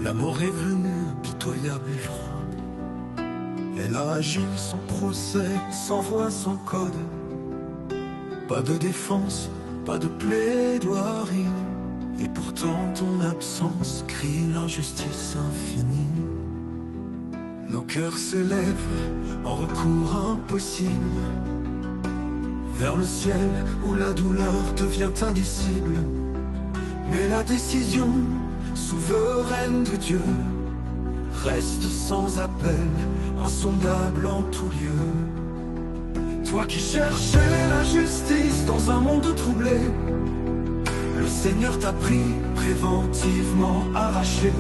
La mort est venue, pitoyable et froid. Elle a agi sans procès, sans voix, sans code. Pas de défense, pas de plaidoirie. Et pourtant ton absence crie l'injustice infinie. Nos cœurs s'élèvent en recours impossible vers le ciel où la douleur devient indicible. Mais la décision souveraine de Dieu reste sans appel, insondable en tout lieu. Toi qui cherchais la justice dans un monde troublé, le Seigneur t'a pris, préventivement arraché.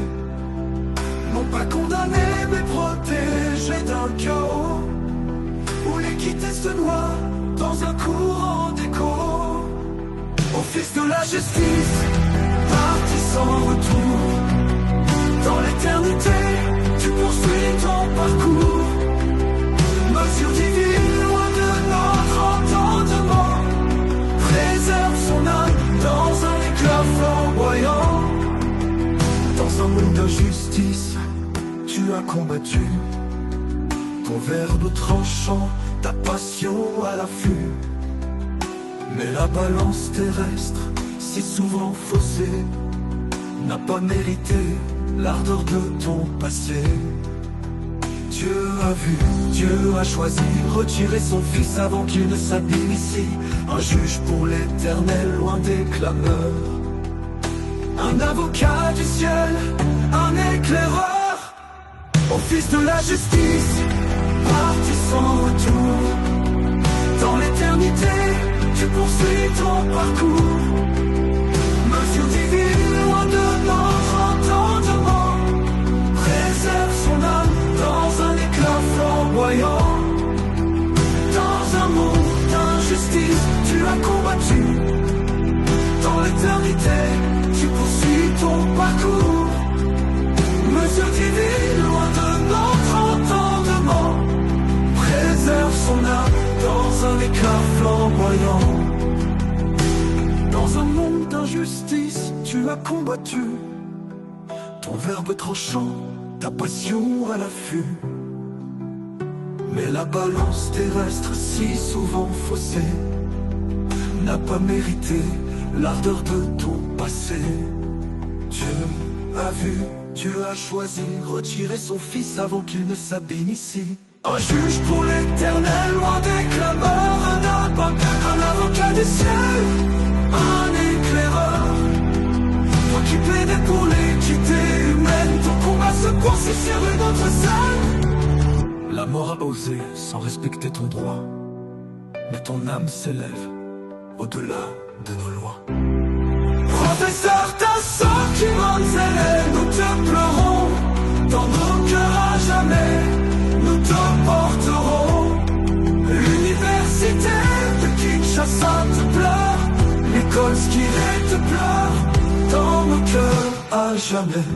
Non pas condamné, mais protégé d'un chaos où l'équité se noie dans un courant d'écho. Au fils de la justice, parti sans retour, dans l'éternité, tu poursuis ton parcours. Mesure divine, loin de notre entendement, préserve son âme dans un éclat flamboyant. Dans un monde d'injustice, tu as combattu ton verbe tranchant, ta passion à l'affût. Mais la balance terrestre, si souvent faussée, n'a pas mérité l'ardeur de ton passé. Dieu a vu, Dieu a choisi, retirer son fils avant qu'il ne s'abîme ici. Un juge pour l'éternel, loin des clameurs. Un avocat du ciel, un éclaireur. Au fils de la justice, parti sans retour. Dans l'éternité, tu poursuis ton parcours. Mesure divine, loin de notre entendement, préserve son âme dans un éclat flamboyant. Dans un monde d'injustice, tu as combattu. Dans l'éternité, tu poursuis ton parcours. Mesure divine, loin de notre entendement, préserve son âme dans un éclat flamboyant. Dans un monde d'injustice, tu as combattu. Ton verbe tranchant, ta passion à l'affût. Mais la balance terrestre, si souvent faussée, n'a pas mérité l'ardeur de ton passé. Dieu a vu, Dieu a choisi, retirer son fils avant qu'il ne s'abîme ici. Un juge pour l'éternel, loin des clameurs, un avocat du ciel, un éclaireur. Toi qui plaidais pour l'équité humaine, ton combat se poursuit sur une autre scène. La mort a osé sans respecter ton droit, mais ton âme s'élève au-delà de nos lois. Professeur, ta sortie zélée, nous te pleurons, dans nos cœurs à jamais, nous te porterons. L'université de Kinshasa te pleure, l'école Skiré te pleure, dans nos cœurs à jamais.